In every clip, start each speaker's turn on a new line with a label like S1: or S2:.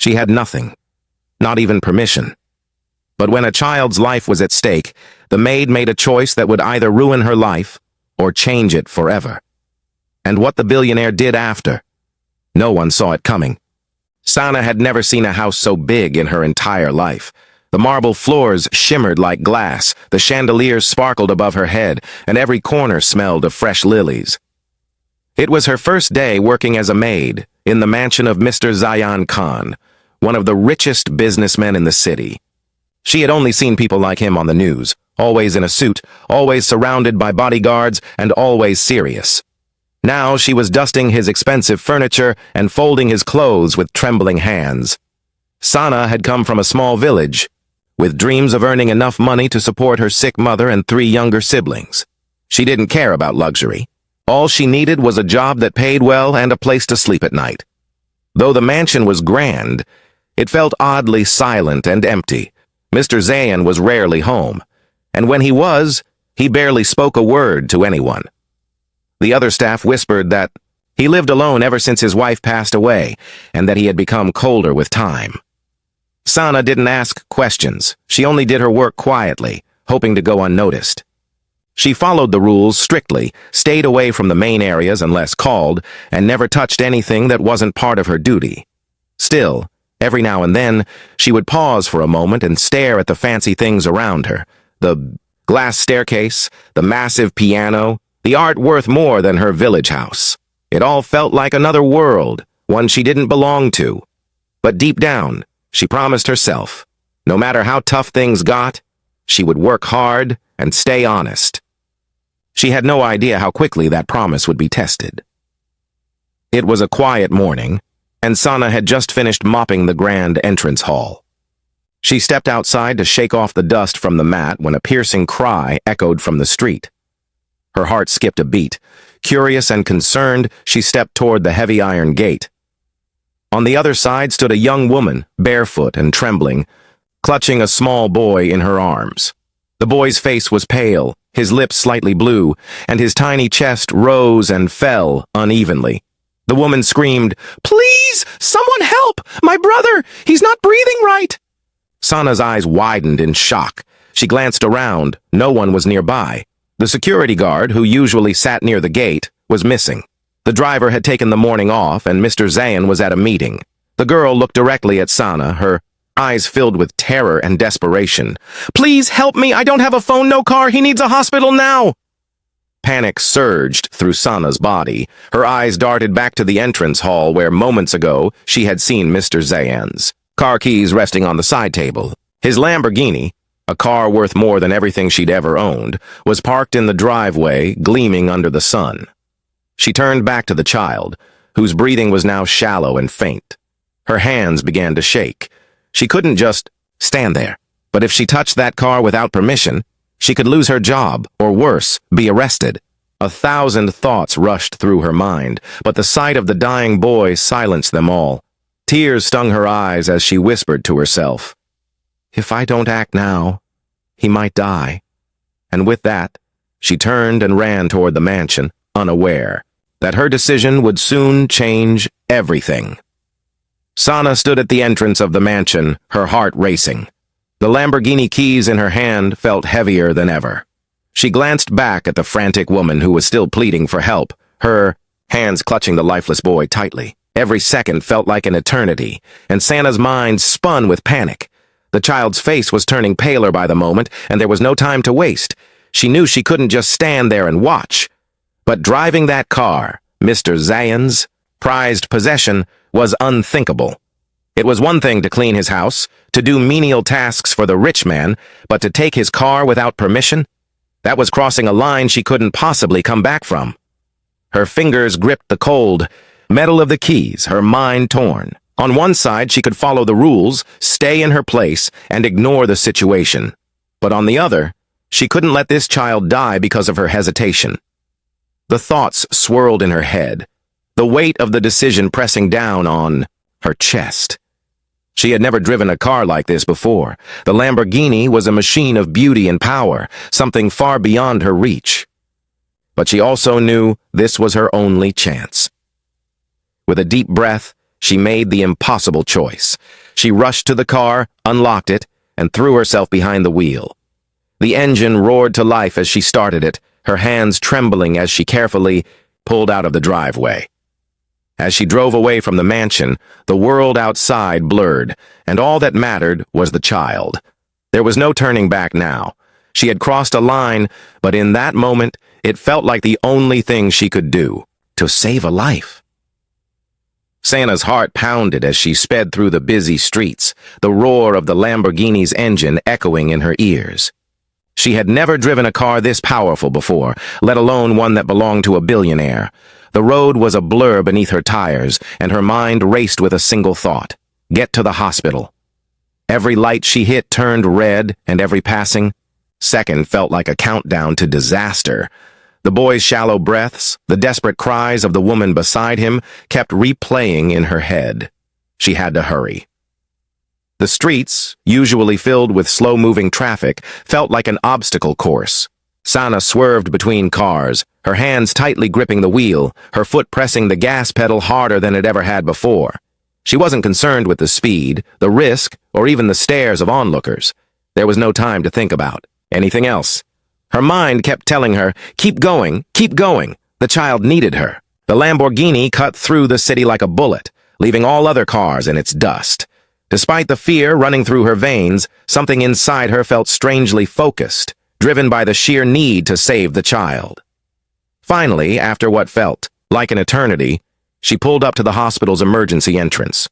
S1: She had nothing, not even permission. But when a child's life was at stake, the maid made a choice that would either ruin her life or change it forever. And what the billionaire did after, no one saw it coming. Sana had never seen a house so big in her entire life. The marble floors shimmered like glass, the chandeliers sparkled above her head, and every corner smelled of fresh lilies. It was her first day working as a maid in the mansion of Mr. Zayan Khan, one of the richest businessmen in the city. She had only seen people like him on the news, always in a suit, always surrounded by bodyguards, and always serious. Now she was dusting his expensive furniture and folding his clothes with trembling hands. Sana had come from a small village, with dreams of earning enough money to support her sick mother and 3 younger siblings. She didn't care about luxury. All she needed was a job that paid well and a place to sleep at night. Though the mansion was grand, it felt oddly silent and empty. Mr. Zayan was rarely home, and when he was, he barely spoke a word to anyone. The other staff whispered that he lived alone ever since his wife passed away, and that he had become colder with time. Sana didn't ask questions. She only did her work quietly, hoping to go unnoticed. She followed the rules strictly, stayed away from the main areas unless called, and never touched anything that wasn't part of her duty. Still, every now and then, she would pause for a moment and stare at the fancy things around her. The glass staircase, the massive piano, the art worth more than her village house. It all felt like another world, one she didn't belong to. But deep down, she promised herself, no matter how tough things got, she would work hard and stay honest. She had no idea how quickly that promise would be tested. It was a quiet morning, and Sana had just finished mopping the grand entrance hall. She stepped outside to shake off the dust from the mat when a piercing cry echoed from the street. Her heart skipped a beat. Curious and concerned, she stepped toward the heavy iron gate. On the other side stood a young woman, barefoot and trembling, clutching a small boy in her arms. The boy's face was pale, his lips slightly blue, and his tiny chest rose and fell unevenly. The woman screamed, "Please, someone help! My brother! He's not breathing right!" Sana's eyes widened in shock. She glanced around. No one was nearby. The security guard, who usually sat near the gate, was missing. The driver had taken the morning off, and Mr. Zayan was at a meeting. The girl looked directly at Sana, her eyes filled with terror and desperation. "Please help me! I don't have a phone, no car! He needs a hospital now!" Panic surged through Sana's body. Her eyes darted back to the entrance hall where moments ago she had seen Mr. Zayan's car keys resting on the side table. His Lamborghini, a car worth more than everything she'd ever owned, was parked in the driveway, gleaming under the sun. She turned back to the child, whose breathing was now shallow and faint. Her hands began to shake. She couldn't just stand there. But if she touched that car without permission, she could lose her job, or worse, be arrested. 1,000 thoughts rushed through her mind, but the sight of the dying boy silenced them all. Tears stung her eyes as she whispered to herself, "If I don't act now, he might die." And with that, she turned and ran toward the mansion, unaware that her decision would soon change everything. Sana stood at the entrance of the mansion, her heart racing. The Lamborghini keys in her hand felt heavier than ever. She glanced back at the frantic woman who was still pleading for help, her hands clutching the lifeless boy tightly. Every second felt like an eternity, and Sana's mind spun with panic. The child's face was turning paler by the moment, and there was no time to waste. She knew she couldn't just stand there and watch. But driving that car, Mr. Zayan's prized possession, was unthinkable. It was one thing to clean his house, to do menial tasks for the rich man, but to take his car without permission? That was crossing a line she couldn't possibly come back from. Her fingers gripped the cold metal of the keys, her mind torn. On one side, she could follow the rules, stay in her place, and ignore the situation. But on the other, she couldn't let this child die because of her hesitation. The thoughts swirled in her head, the weight of the decision pressing down on her chest. She had never driven a car like this before. The Lamborghini was a machine of beauty and power, something far beyond her reach. But she also knew this was her only chance. With a deep breath She made the impossible choice. She rushed to the car, unlocked it, and threw herself behind the wheel. The engine roared to life as she started it, her hands trembling as she carefully pulled out of the driveway. As she drove away from the mansion, the world outside blurred, and all that mattered was the child. There was no turning back now. She had crossed a line, but in that moment, it felt like the only thing she could do, to save a life. Santa's heart pounded as she sped through the busy streets, the roar of the Lamborghini's engine echoing in her ears. She had never driven a car this powerful before, let alone one that belonged to a billionaire. The road was a blur beneath her tires, and her mind raced with a single thought: get to the hospital. Every light she hit turned red, and every passing second felt like a countdown to disaster. The boy's shallow breaths, the desperate cries of the woman beside him, kept replaying in her head. She had to hurry. The streets, usually filled with slow-moving traffic, felt like an obstacle course. Sana swerved between cars, her hands tightly gripping the wheel, her foot pressing the gas pedal harder than it ever had before. She wasn't concerned with the speed, the risk, or even the stares of onlookers. There was no time to think about anything else. Her mind kept telling her, keep going, keep going. The child needed her. The Lamborghini cut through the city like a bullet, leaving all other cars in its dust. Despite the fear running through her veins, something inside her felt strangely focused, driven by the sheer need to save the child. Finally, after what felt like an eternity, she pulled up to the hospital's emergency entrance.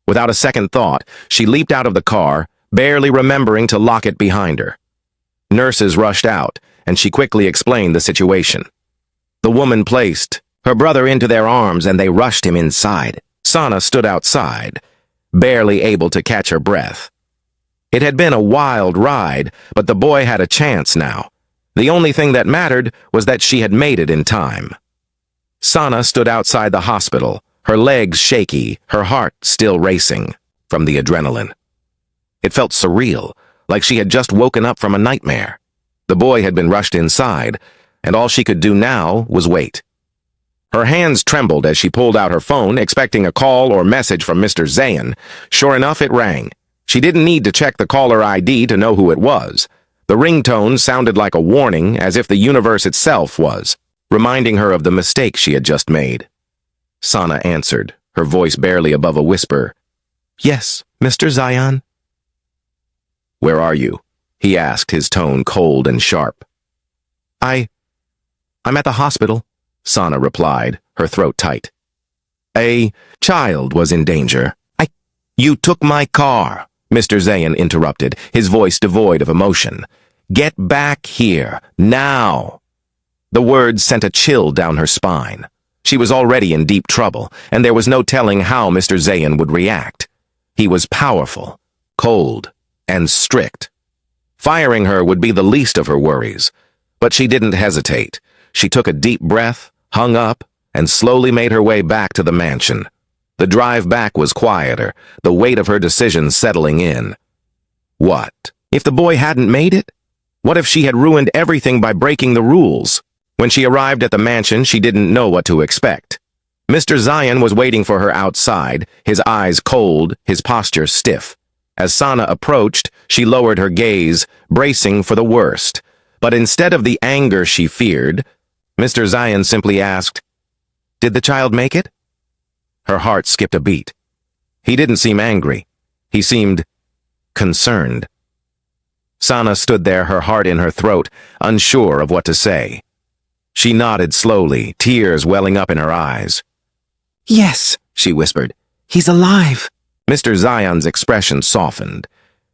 S1: Without a second thought, she leaped out of the car, barely remembering to lock it behind her. Nurses rushed out, and she quickly explained the situation. The woman placed her brother into their arms, and they rushed him inside. Sana stood outside, barely able to catch her breath. It had been a wild ride, but the boy had a chance now. The only thing that mattered was that she had made it in time. Sana stood outside the hospital, her legs shaky, her heart still racing from the adrenaline. It felt surreal, like she had just woken up from a nightmare. The boy had been rushed inside, and all she could do now was wait. Her hands trembled as she pulled out her phone, expecting a call or message from Mr. Zayn. Sure enough, it rang. She didn't need to check the caller ID to know who it was. The ringtone sounded like a warning, as if the universe itself was, reminding her of the mistake she had just made. Sana answered, her voice barely above a whisper. Yes, Mr. Zayn. Where are you? He asked, his tone cold and sharp. I'm at the hospital, Sana replied, her throat tight. A child was in danger. You took my car, Mr. Zayn interrupted, his voice devoid of emotion. Get back here, now. The words sent a chill down her spine. She was already in deep trouble, and there was no telling how Mr. Zayn would react. He was powerful, cold, and strict. Firing her would be the least of her worries, but she didn't hesitate. She took a deep breath, hung up, and slowly made her way back to the mansion. The drive back was quieter, the weight of her decision settling in. What if the boy hadn't made it? What if she had ruined everything by breaking the rules? When she arrived at the mansion, she didn't know what to expect. Mr. Zayn was waiting for her outside, his eyes cold, his posture stiff. As Sana approached, she lowered her gaze, bracing for the worst. But instead of the anger she feared, Mr. Zayn simply asked, "Did the child make it?" Her heart skipped a beat. He didn't seem angry. He seemed concerned. Sana stood there, her heart in her throat, unsure of what to say. She nodded slowly, tears welling up in her eyes. "Yes," she whispered. "He's alive." Mr. Zayn's expression softened,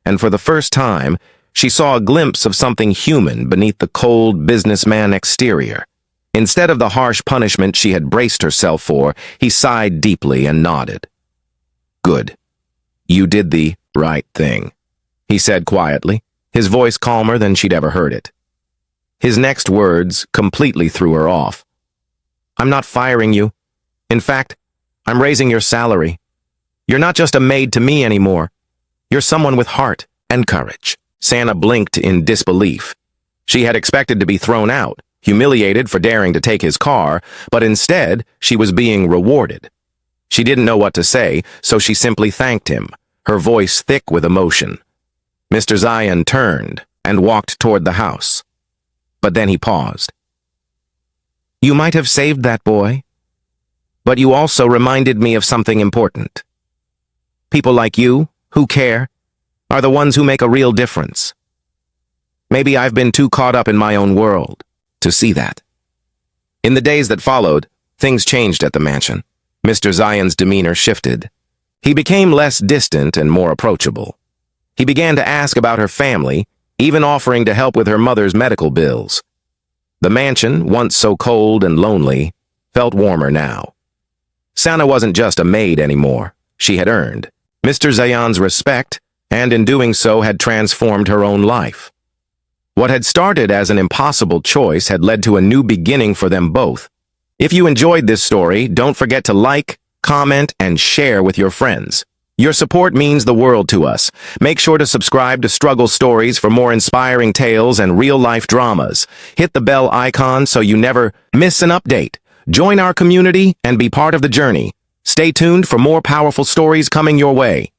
S1: and for the first time, she saw a glimpse of something human beneath the cold businessman exterior. Instead of the harsh punishment she had braced herself for, he sighed deeply and nodded. "Good. You did the right thing," he said quietly, his voice calmer than she'd ever heard it. His next words completely threw her off. "I'm not firing you. In fact, I'm raising your salary. You're not just a maid to me anymore. You're someone with heart and courage." Sana blinked in disbelief. She had expected to be thrown out, humiliated for daring to take his car, but instead, she was being rewarded. She didn't know what to say, so she simply thanked him, her voice thick with emotion. Mr. Zion turned and walked toward the house. But then he paused. "You might have saved that boy, but you also reminded me of something important. People like you, who care, are the ones who make a real difference. Maybe I've been too caught up in my own world to see that." In the days that followed, things changed at the mansion. Mr. Zion's demeanor shifted. He became less distant and more approachable. He began to ask about her family, even offering to help with her mother's medical bills. The mansion, once so cold and lonely, felt warmer now. Sana wasn't just a maid anymore. She had earned Mr. Zion's respect, and in doing so had transformed her own life. What had started as an impossible choice had led to a new beginning for them both. If you enjoyed this story, don't forget to like, comment, and share with your friends. Your support means the world to us. Make sure to subscribe to Struggle Stories for more inspiring tales and real-life dramas. Hit the bell icon so you never miss an update. Join our community and be part of the journey. Stay tuned for more powerful stories coming your way.